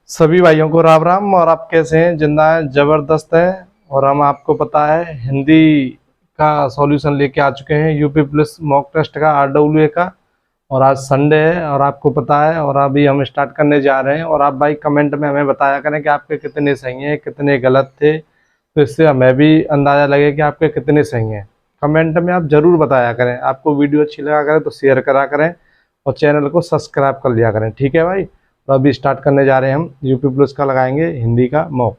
सभी भाइयों को राम राम। और आप कैसे हैं? जिंदा हैं, जबरदस्त हैं। और हम आपको पता है हिंदी का सॉल्यूशन लेके आ चुके हैं, यूपी पुलिस मॉक टेस्ट का, आरडब्ल्यूए का। और आज संडे है और आपको पता है, और अभी हम स्टार्ट करने जा रहे हैं। और आप भाई कमेंट में हमें बताया करें कि आपके कितने सही हैं, कितने गलत थे, तो इससे हमें भी अंदाज़ा लगे कि आपके कितने सही हैं। कमेंट में आप ज़रूर बताया करें। आपको वीडियो अच्छी लगा करें तो शेयर करा करें और चैनल को सब्सक्राइब कर लिया करें, ठीक है भाई। तो अभी स्टार्ट करने जा रहे हैं, हम यूपी पुलिस का लगाएंगे हिंदी का मॉक।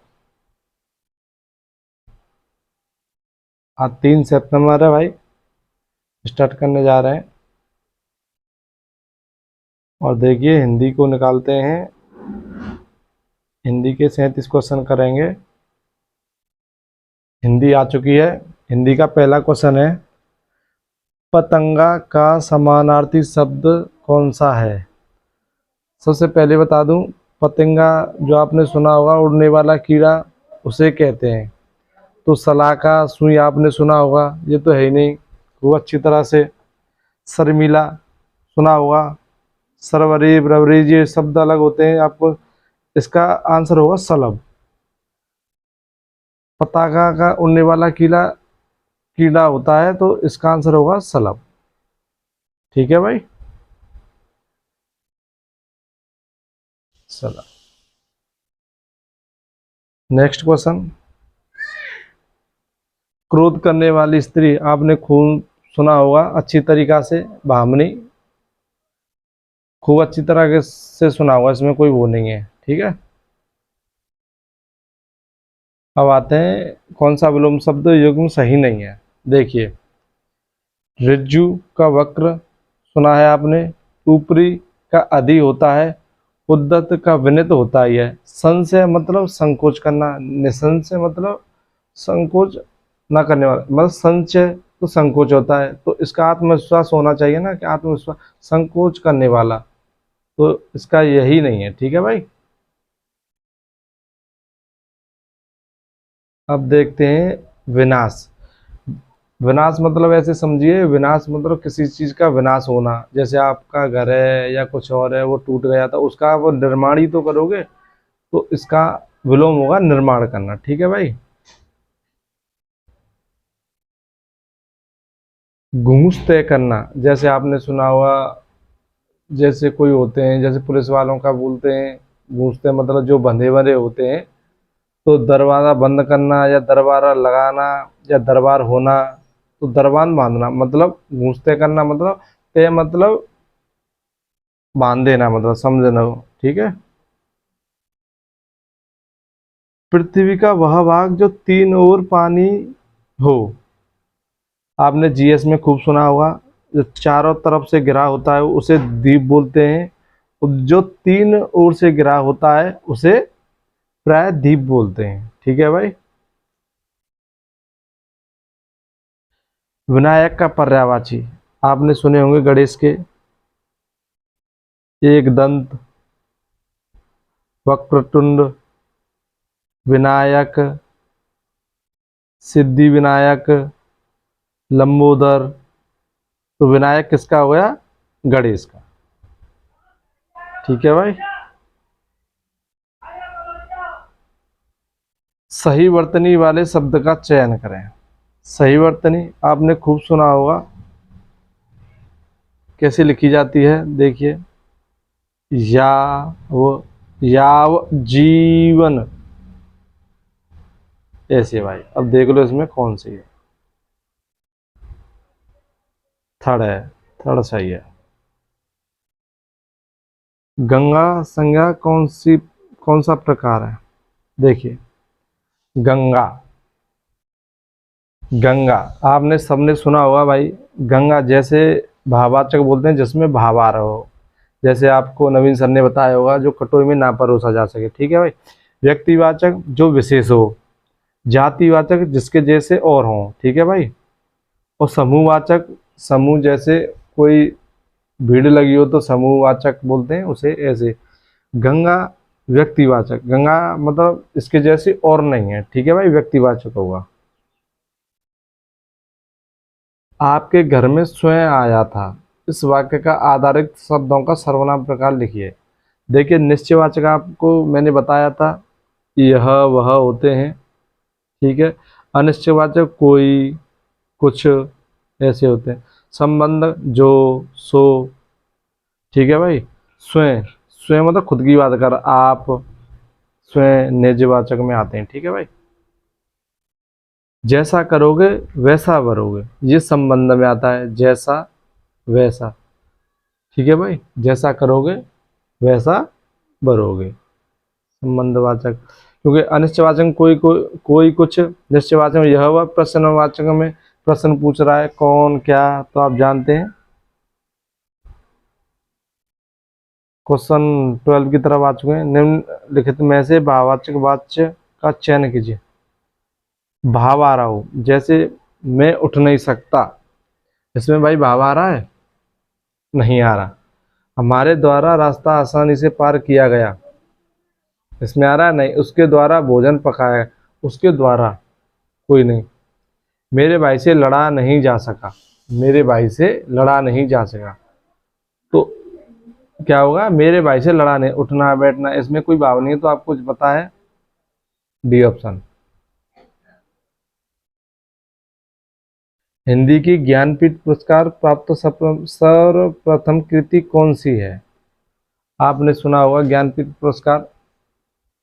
आज 3 सितंबर है भाई, स्टार्ट करने जा रहे हैं। और देखिए हिंदी को निकालते हैं। हिंदी के 37 क्वेश्चन करेंगे। हिंदी आ चुकी है। हिंदी का पहला क्वेश्चन है, पतंगा का समानार्थी शब्द कौन सा है? सबसे पहले बता दूं, पतंगा जो आपने सुना होगा उड़ने वाला कीड़ा, उसे कहते हैं। तो सलाका सुई आपने सुना होगा, ये तो है ही नहीं वो अच्छी तरह से। शर्मिला सुना होगा, सरवरी बरवरी, ये शब्द अलग होते हैं आपको। इसका आंसर होगा सलब। पताका का उड़ने वाला कीड़ा कीड़ा होता है, तो इसका आंसर होगा सलब। ठीक है भाई, सलब। नेक्स्ट क्वेश्चन, क्रोध करने वाली स्त्री आपने खूब सुना होगा अच्छी तरीका से, भामनी। खूब अच्छी तरह से सुना होगा, इसमें कोई वो नहीं है, ठीक है। अब आते हैं कौन सा विलोम शब्द युग्म सही नहीं है। देखिए, ऋजु का वक्र सुना है आपने, ऊपरी का अधि होता है, उद्दत का विनित होता ही है, संशय मतलब संकोच करना, निसंशय मतलब संकोच ना करने वाला, मतलब संचय तो संकोच होता है, तो इसका आत्मविश्वास होना चाहिए ना, कि आत्मविश्वास संकोच करने वाला, तो इसका यही नहीं है, ठीक है भाई। अब देखते हैं विनाश। विनाश मतलब ऐसे समझिए, विनाश मतलब किसी चीज का विनाश होना। जैसे आपका घर है या कुछ और है, वो टूट गया था, उसका वो निर्माण ही तो करोगे, तो इसका विलोम होगा निर्माण करना, ठीक है भाई। घूस तय करना, जैसे आपने सुना होगा, जैसे कोई होते हैं, जैसे पुलिस वालों का बोलते हैं घूस तय, मतलब जो बंधे बंधे होते हैं, तो दरवाज़ा बंद करना या दरबारा लगाना या दरबार होना, तो दरबान बांधना मतलब घूस तय करना, मतलब तय मतलब बांध देना, मतलब समझना हो, ठीक है। पृथ्वी का वह भाग जो तीन ओर पानी हो, आपने जीएस में खूब सुना होगा। जो चारों तरफ से घिरा होता है उसे द्वीप बोलते हैं, और जो तीन ओर से घिरा होता है उसे प्राय द्वीप बोलते हैं, ठीक है भाई। विनायक का पर्यायवाची आपने सुने होंगे, गणेश के एक दंत, वक्रतुंड, विनायक, सिद्धि विनायक, लंबोदर। तो विनायक किसका हो गया? गणेश का, ठीक है भाई। सही वर्तनी वाले शब्द का चयन करें। सही वर्तनी आपने खूब सुना होगा, कैसे लिखी जाती है, देखिए, या वो याव जीवन, ऐसे भाई। अब देख लो इसमें कौन सी है। थर्ड है, थर्ड सही है। गंगा संज्ञा कौन सा प्रकार है? देखिए, गंगा, गंगा आपने सबने सुना होगा भाई। गंगा जैसे भाववाचक बोलते हैं जिसमें भाव आ रहा हो, जैसे आपको नवीन सर ने बताया होगा, जो कटोरी में ना परोसा जा सके, ठीक है भाई। व्यक्तिवाचक जो विशेष हो, जातिवाचक जिसके जैसे और हों, ठीक है भाई। और समूहवाचक, समूह जैसे कोई भीड़ लगी हो तो समूहवाचक बोलते हैं उसे, ऐसे। गंगा व्यक्तिवाचक, गंगा मतलब इसके जैसे और नहीं है, ठीक है भाई, व्यक्तिवाचक होगा। आपके घर में स्वयं आया था, इस वाक्य का आधारित शब्दों का सर्वनाम प्रकार लिखिए। देखिए निश्चयवाचक आपको मैंने बताया था, यह वह होते हैं, ठीक है। अनिश्चयवाचक कोई, कुछ, ऐसे होते हैं। संबंध जो, सो, ठीक है भाई। स्वयं, स्वयं मतलब खुद की बात कर, आप, स्वयं निजवाचक में आते हैं, ठीक है भाई। जैसा करोगे वैसा भरोगे, ये संबंध में आता है, जैसा वैसा, ठीक है भाई। जैसा करोगे वैसा भरोगे, संबंधवाचक। क्योंकि अनिश्चयवाचक में कोई कुछ, निश्चयवाचक में यह वह, प्रश्नवाचक में प्रश्न पूछ रहा है कौन क्या, तो आप जानते हैं। क्वेश्चन 12 की तरफ आ चुके हैं। निम्नलिखित में से भाववाचक वाच्य का चयन कीजिए। भाव आ रहा हो, जैसे मैं उठ नहीं सकता, इसमें भाई भाव आ रहा है? नहीं आ रहा। हमारे द्वारा रास्ता आसानी से पार किया गया, इसमें आ रहा है? नहीं। उसके द्वारा भोजन पकाया, उसके द्वारा कोई नहीं। मेरे भाई से लड़ा नहीं जा सका, मेरे भाई से लड़ा नहीं जा सका, तो क्या होगा? मेरे भाई से लड़ा नहीं। उठना बैठना, इसमें कोई भाव नहीं है, तो आपको कुछ पता है, डी ऑप्शन। हिंदी की ज्ञानपीठ पुरस्कार प्राप्त सर्वप्रथम कृति कौन सी है? आपने सुना होगा ज्ञानपीठ पुरस्कार,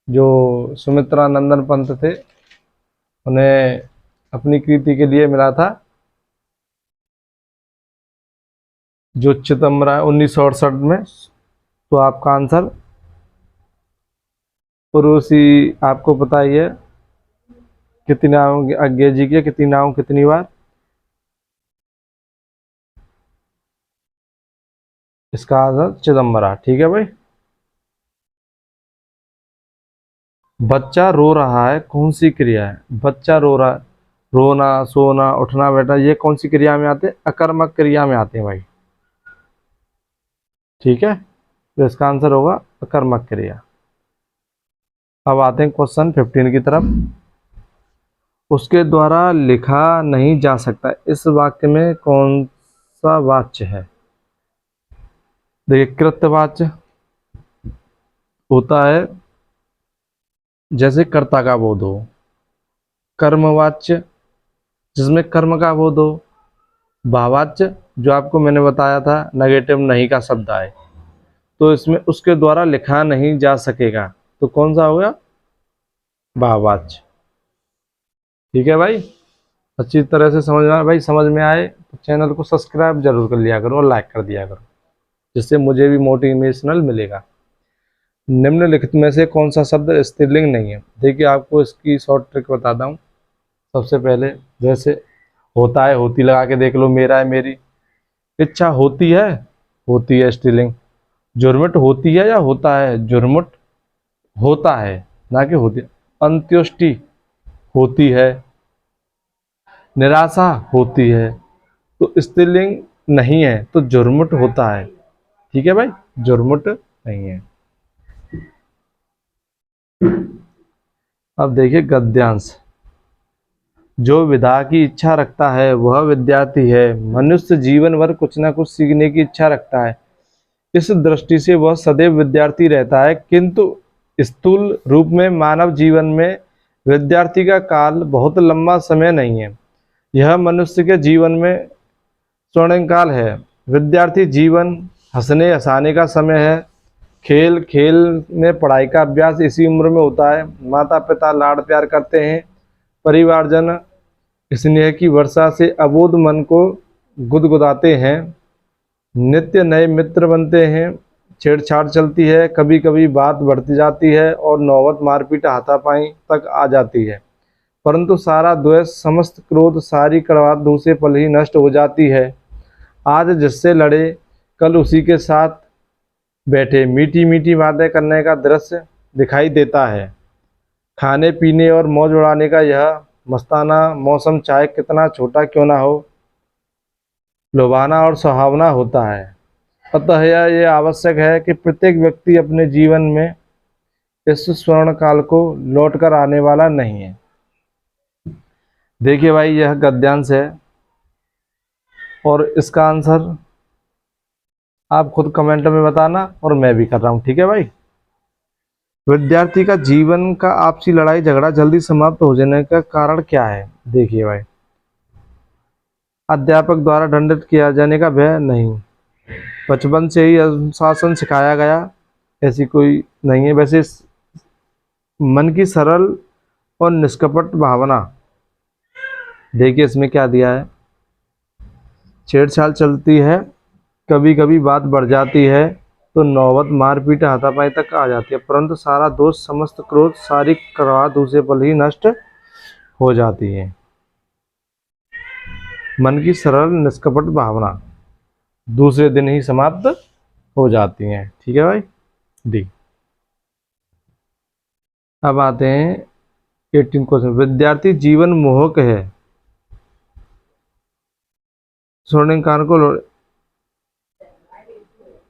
जो सुमित्रा नंदन पंत थे, उन्हें अपनी कृति के लिए मिला था, जो चिदम्बरा 1968 में। तो आपका आंसर पड़ोसी, आपको पता ही है कितनी नाव आज्ञा जी के, कितनी नाव कितनी बार। इसका आंसर चिदम्बरा, ठीक है भाई। बच्चा रो रहा है, कौन सी क्रिया है? बच्चा रो रहा है, रोना, सोना, उठना बैठना, ये कौन सी क्रिया में आते हैं? अकर्मक क्रिया में आते हैं भाई, ठीक है। तो इसका आंसर होगा अकर्मक क्रिया। अब आते हैं क्वेश्चन 15 की तरफ। उसके द्वारा लिखा नहीं जा सकता, इस वाक्य में कौन सा वाच्य है? देखिए कृत्यवाच्य होता है जैसे कर्ता का बोध हो, कर्मवाच्य जिसमें कर्म का बोध हो, भाववाच्य जो आपको मैंने बताया था नेगेटिव नहीं का शब्द आए, तो इसमें उसके द्वारा लिखा नहीं जा सकेगा, तो कौन सा होगा? भाववाच्य, ठीक है भाई। अच्छी तरह से समझ में भाई, समझ में आए तो चैनल को सब्सक्राइब जरूर कर लिया करो और लाइक कर दिया करो, जिससे मुझे भी मोटिवेशनल मिलेगा। निम्नलिखित में से कौन सा शब्द स्त्रीलिंग नहीं है? देखिए आपको इसकी शॉर्ट ट्रिक बताता हूँ। सबसे पहले जैसे होता है, होती लगा के देख लो, मेरा है, मेरी। इच्छा होती है स्त्रीलिंग। जुर्मुट होती है या होता है? जुर्मुट होता है, ना कि होती है। अंत्योष्टि होती है, निराशा होती है, तो स्त्रीलिंग नहीं है, तो जुर्मुट होता है, ठीक है भाई, जुर्मुट नहीं है। अब देखिए गद्यांश। जो विधा की इच्छा रखता है वह विद्यार्थी है। मनुष्य जीवन भर कुछ ना कुछ सीखने की इच्छा रखता है, इस दृष्टि से वह सदैव विद्यार्थी रहता है, किंतु स्थूल रूप में मानव जीवन में विद्यार्थी का काल बहुत लंबा समय नहीं है। यह मनुष्य के जीवन में स्वर्णिम काल है। विद्यार्थी जीवन हंसने हंसाने का समय है। खेल खेल में पढ़ाई का अभ्यास इसी उम्र में होता है। माता पिता लाड़ प्यार करते हैं, परिवारजन स्नेह की वर्षा से अबोध मन को गुदगुदाते हैं। नित्य नए मित्र बनते हैं, छेड़छाड़ चलती है, कभी कभी बात बढ़ती जाती है और नौबत मारपीट हाथापाई तक आ जाती है, परंतु सारा द्वेष, समस्त क्रोध, सारी कड़वाहट दूसरे पल ही नष्ट हो जाती है। आज जिससे लड़े कल उसी के साथ बैठे मीठी मीठी बातें करने का दृश्य दिखाई देता है। खाने पीने और मौज उड़ाने का यह मस्ताना मौसम चाहे कितना छोटा क्यों ना हो, लुभावना और सुहावना होता है। अतः यह आवश्यक है कि प्रत्येक व्यक्ति अपने जीवन में इस स्वर्ण काल को लौट कर आने वाला नहीं है। देखिए भाई यह गद्यांश है और इसका आंसर आप खुद कमेंट में बताना और मैं भी कर रहा हूँ, ठीक है भाई। विद्यार्थी का जीवन का आपसी लड़ाई झगड़ा जल्दी समाप्त हो जाने का कारण क्या है? देखिए भाई, अध्यापक द्वारा दंडित किया जाने का भय नहीं, बचपन से ही अनुशासन सिखाया गया, ऐसी कोई नहीं है। वैसे मन की सरल और निष्कपट भावना, देखिए इसमें क्या दिया है, छेड़छाड़ चलती है, कभी कभी बात बढ़ जाती है तो नौबत मारपीट हाथापाई तक आ जाती है, परंतु सारा दोष समस्त क्रोध सारी कड़वा दूसरे पल ही नष्ट हो जाती है। मन की सरल निष्कपट भावना दूसरे दिन ही समाप्त हो जाती हैं, ठीक है भाई। डी। अब आते हैं 18 क्वेश्चन। विद्यार्थी जीवन मोहक है, स्वर्णिम कान को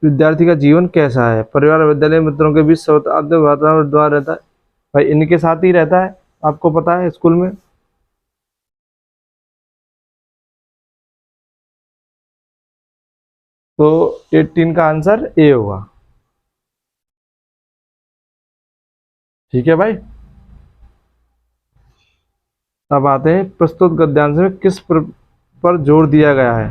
विद्यार्थी का जीवन कैसा है? परिवार विद्यालय मित्रों के बीच सौहार्द वातावरण द्वारा रहता है, भाई इनके साथ ही रहता है, आपको पता है स्कूल में। तो 18 का आंसर ए होगा, ठीक है भाई। अब आते हैं प्रस्तुत गद्यांश में किस पर जोर दिया गया है?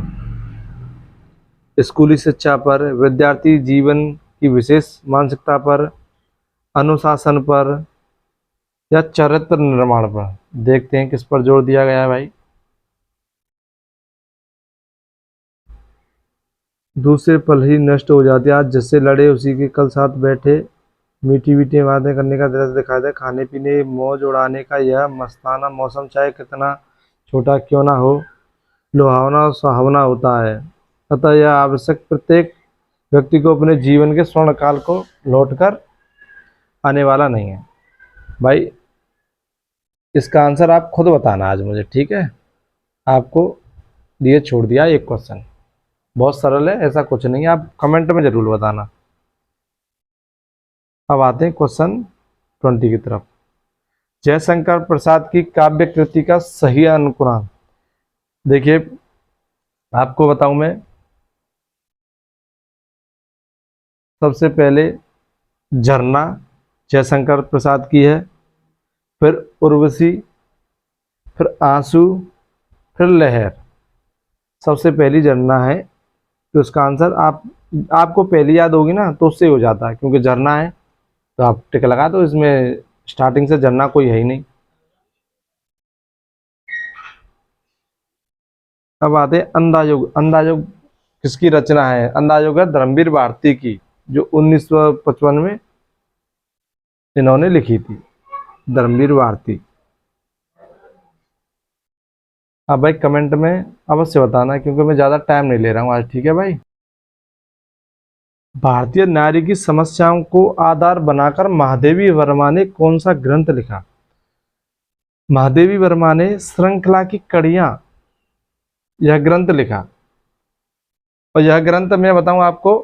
स्कूली शिक्षा पर, विद्यार्थी जीवन की विशेष मानसिकता पर, अनुशासन पर, या चरित्र निर्माण पर? देखते हैं किस पर जोर दिया गया है भाई। दूसरे पल ही नष्ट हो जाते, आज जिससे लड़े उसी के कल साथ बैठे, मीठी मीठी बातें करने का दृश्य दिखाई दे, खाने पीने मौज उड़ाने का यह मस्ताना मौसम चाहे कितना छोटा क्यों ना हो, लुभावना और सुहावना होता है। अतः यह आवश्यक प्रत्येक व्यक्ति को अपने जीवन के स्वर्ण काल को लौटकर आने वाला नहीं है। भाई इसका आंसर आप खुद बताना आज मुझे, ठीक है। आपको लिए छोड़ दिया एक क्वेश्चन, बहुत सरल है, ऐसा कुछ नहीं है, आप कमेंट में जरूर बताना। अब आते हैं क्वेश्चन 20 की तरफ। जयशंकर प्रसाद की काव्य कृति का सही अनुक्रम, देखिए आपको बताऊं मैं, सबसे पहले झरना जयशंकर प्रसाद की है, फिर उर्वशी, फिर आंसू, फिर लहर। सबसे पहली झरना है, तो उसका आंसर आपको पहली याद होगी ना तो उससे हो जाता है, क्योंकि झरना है तो आप टिक लगा दो, इसमें स्टार्टिंग से झरना कोई है ही नहीं। अब आते हैं अंदायोग। अंदायोग किसकी रचना है? अंदायोग है धर्मवीर भारती की, जो 1955 में इन्होंने लिखी थी, धर्मवीर भारती। अब भाई कमेंट में अवश्य बताना, क्योंकि मैं ज़्यादा टाइम नहीं ले रहा हूँ आज, ठीक है भाई। भारतीय नारी की समस्याओं को आधार बनाकर महादेवी वर्मा ने कौन सा ग्रंथ लिखा? महादेवी वर्मा ने श्रृंखला की कड़ियां, यह ग्रंथ लिखा। और यह ग्रंथ मैं बताऊं आपको,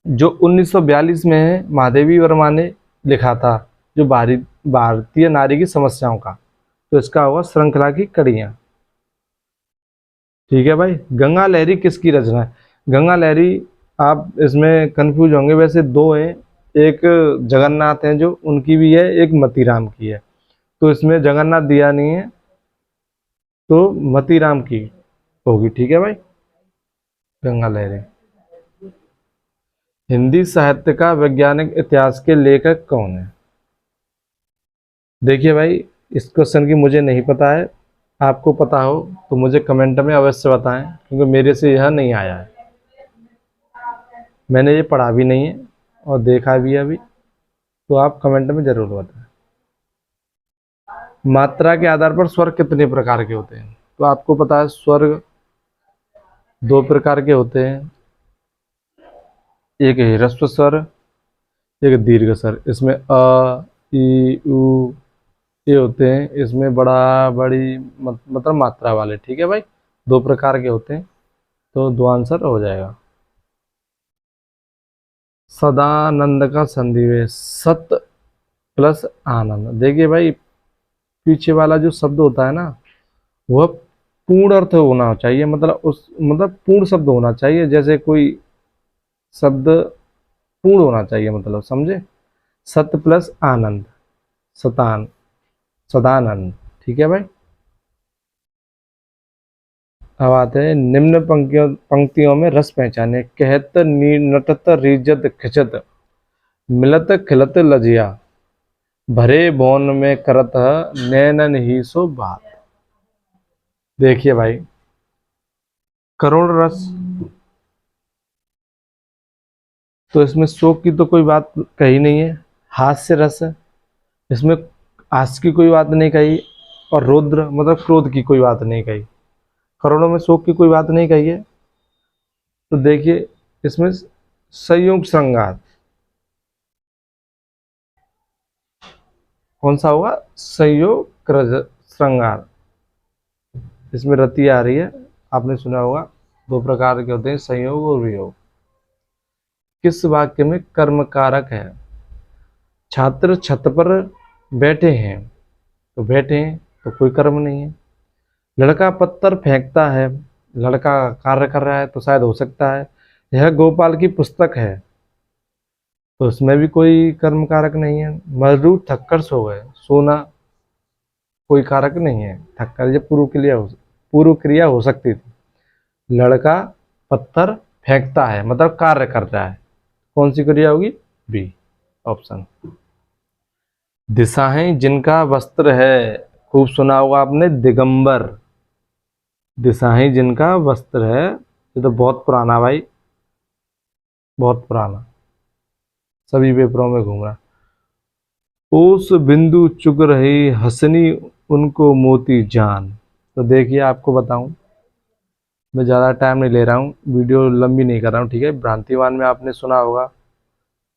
जो 1942 में है, महादेवी वर्मा ने लिखा था, जो भारतीय नारी की समस्याओं का, तो इसका होगा श्रृंखला की कड़ियां, ठीक है भाई। गंगा लहरी किसकी रचना है? गंगा लहरी, आप इसमें कंफ्यूज होंगे, वैसे दो हैं, एक जगन्नाथ हैं जो उनकी भी है, एक मतीराम की है, तो इसमें जगन्नाथ दिया नहीं है, तो मतीराम की होगी, ठीक है भाई, गंगा लहरी। हिंदी साहित्य का वैज्ञानिक इतिहास के लेखक कौन है? देखिए भाई इस क्वेश्चन की मुझे नहीं पता है, आपको पता हो तो मुझे कमेंट में अवश्य बताएं, क्योंकि मेरे से यह नहीं आया है, मैंने ये पढ़ा भी नहीं है और देखा भी है अभी, तो आप कमेंट में जरूर बताएं। मात्रा के आधार पर स्वर कितने प्रकार के होते हैं? तो आपको पता है स्वर दो प्रकार के होते हैं, एक है ह्रस्व स्वर, एक दीर्घ स्वर। इसमें अ, ई, उ, ये होते हैं, इसमें बड़ा बड़ी मतलब मात्रा वाले, ठीक है भाई, दो प्रकार के होते हैं, तो दो आंसर हो जाएगा। सदानंद का संधिवेश, सत प्लस आनंद। देखिए भाई पीछे वाला जो शब्द होता है ना, वह पूर्ण अर्थ होना चाहिए, मतलब पूर्ण शब्द होना चाहिए। जैसे कोई शब्द पूर्ण होना चाहिए, मतलब समझे। सत प्लस आनंद, सतान, सदानंद। ठीक है भाई। अब आते हैं निम्न पंक्तियों में रस पहचाने। कहत नटत रीजत खिचत, मिलत खिलत लजिया, भरे भौन में करत नैनन ही सो बात। देखिए भाई, करुण रस, तो इसमें शोक की तो कोई बात कही नहीं है। हास्य रस है, इसमें हास्य की कोई बात नहीं कही। और रौद्र मतलब क्रोध की कोई बात नहीं कही। करुणों में शोक की कोई बात नहीं कही है। तो देखिए इसमें संयोग श्रृंगार कौन सा होगा? संयोग श्रृंगार। इसमें रति आ रही है, आपने सुना होगा। दो प्रकार के होते हैं, संयोग और वियोग। किस वाक्य में कर्म कारक है? छात्र छत पर बैठे हैं, तो बैठे हैं तो कोई कर्म नहीं है। लड़का पत्थर फेंकता है, लड़का कार्य कर रहा है, तो शायद हो सकता है। यह गोपाल की पुस्तक है, तो उसमें भी कोई कर्म कारक नहीं है। मजदूर थक्कर सो गए, सोना कोई कारक नहीं है। थक्कर ये पूर्व क्रिया हो सकती थी। लड़का पत्थर फेंकता है मतलब कार्य कर रहा है, कौन सी क्रिया होगी? B option. दिशाएं जिनका वस्त्र है, खूब सुना होगा आपने, दिगंबर। दिशाएं जिनका वस्त्र है, ये तो बहुत पुराना भाई, बहुत पुराना, सभी पेपरों में घूम रहा। ओस बिंदु चुग रही हसनी, उनको मोती जान। तो देखिए आपको बताऊं, मैं ज़्यादा टाइम नहीं ले रहा हूँ, वीडियो लंबी नहीं कर रहा हूँ, ठीक है। भ्रांतिवान में आपने सुना होगा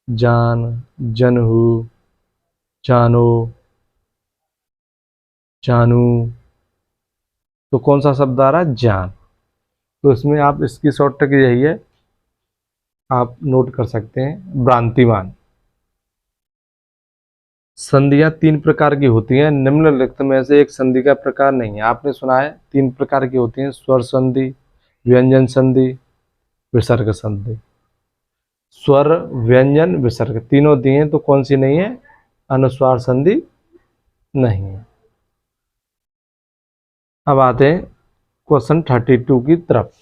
जान, जनहू, जानो, जानू, तो कौन सा शब्द आ रहा है? जान। तो इसमें आप इसकी शॉर्ट ट्रिक यही है, आप नोट कर सकते हैं, भ्रांतिवान। संधियां तीन प्रकार की होती हैं, निम्नलिखित में से एक संधि का प्रकार नहीं है। आपने सुना है तीन प्रकार की होती हैं, स्वर संधि, व्यंजन संधि, विसर्ग संधि। स्वर, व्यंजन, विसर्ग तीनों दिए हैं, तो कौन सी नहीं है? अनुस्वार संधि नहीं है। अब आते हैं क्वेश्चन 32 की तरफ।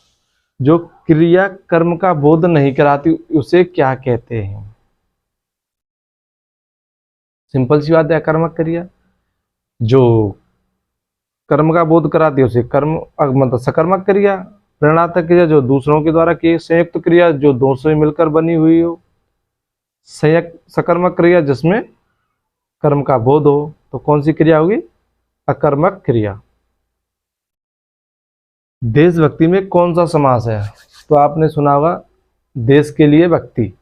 जो क्रिया कर्म का बोध नहीं कराती उसे क्या कहते हैं? सिंपल सी बात है, अकर्मक क्रिया। जो कर्म का बोध कराती है उसे कर्म मतलब सकर्मक क्रिया। प्रेरणात्मक क्रिया जो दूसरों के द्वारा की, संयुक्त क्रिया जो दो से मिलकर बनी हुई हो। संयुक्त सकर्मक क्रिया जिसमें कर्म का बोध हो, तो कौन सी क्रिया होगी? अकर्मक क्रिया। देशभक्ति में कौन सा समास है? तो आपने सुना होगा देश के लिए भक्ति।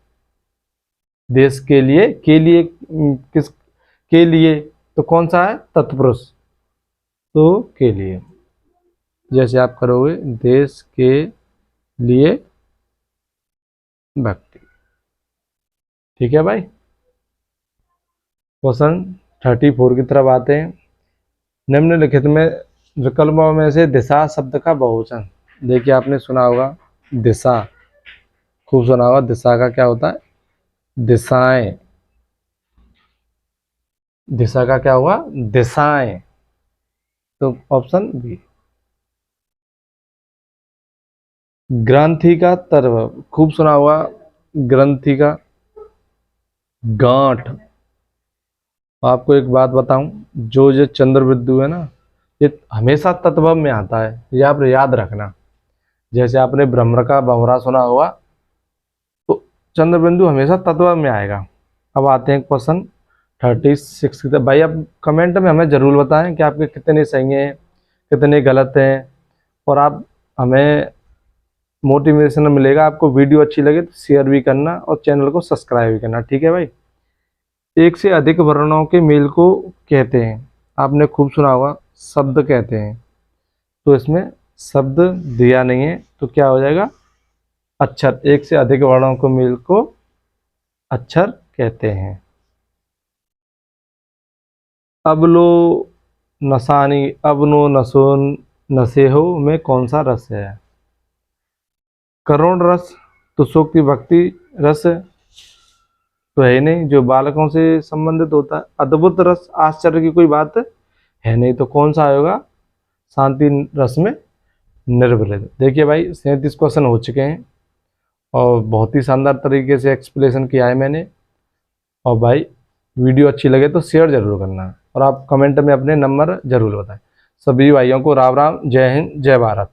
देश के लिए किस के लिए, तो कौन सा है? तत्पुरुष। तो के लिए, जैसे आप करोगे देश के लिए भक्ति। ठीक है भाई। क्वेश्चन 34 की तरफ आते हैं। निम्नलिखित में विकल्पों में से दिशा शब्द का बहुवचन। देखिए आपने सुना होगा दिशा, खूब सुना होगा। दिशा का क्या होता है? दिशाएं। दिशा का क्या हुआ? दिशाएं। तो ऑप्शन बी। ग्रंथि का तर्व, खूब सुना होगा ग्रंथि का गांठ। आपको एक बात बताऊं, जो ये चंद्र बिंदु है ना, ये हमेशा तत्व में आता है, ये आप याद रखना। जैसे आपने भ्रमर का भंवरा सुना होगा, तो चंद्र बिंदु हमेशा तत्व में आएगा। अब आते हैं क्वेश्चन 36 की तरफ। भाई आप कमेंट में हमें जरूर बताएं कि आपके कितने सही हैं, कितने गलत हैं, और आप हमें मोटिवेशन मिलेगा। आपको वीडियो अच्छी लगे तो शेयर भी करना और चैनल को सब्सक्राइब भी करना, ठीक है भाई। एक से अधिक वर्णों के मेल को कहते हैं, आपने खूब सुना होगा शब्द कहते हैं। तो इसमें शब्द दिया नहीं है, तो क्या हो जाएगा? अक्षर। एक से अधिक वर्णों के मेल को अक्षर कहते हैं। अबलो नसानी, अबनो नसोन नसेहो में कौन सा रस है? करुण रस, तो शोक की भक्ति रस तो है ही नहीं जो बालकों से संबंधित होता है। अद्भुत रस आश्चर्य की कोई बात है नहीं, तो कौन सा आएगा? शांति रस में निर्वृत। देखिए भाई 37 क्वेश्चन हो चुके हैं और बहुत ही शानदार तरीके से एक्सप्लेनेशन किया है मैंने। और भाई वीडियो अच्छी लगे तो शेयर जरूर करना और आप कमेंट में अपने नंबर जरूर बताएं। सभी भाइयों को राम राम, जय हिंद, जय भारत।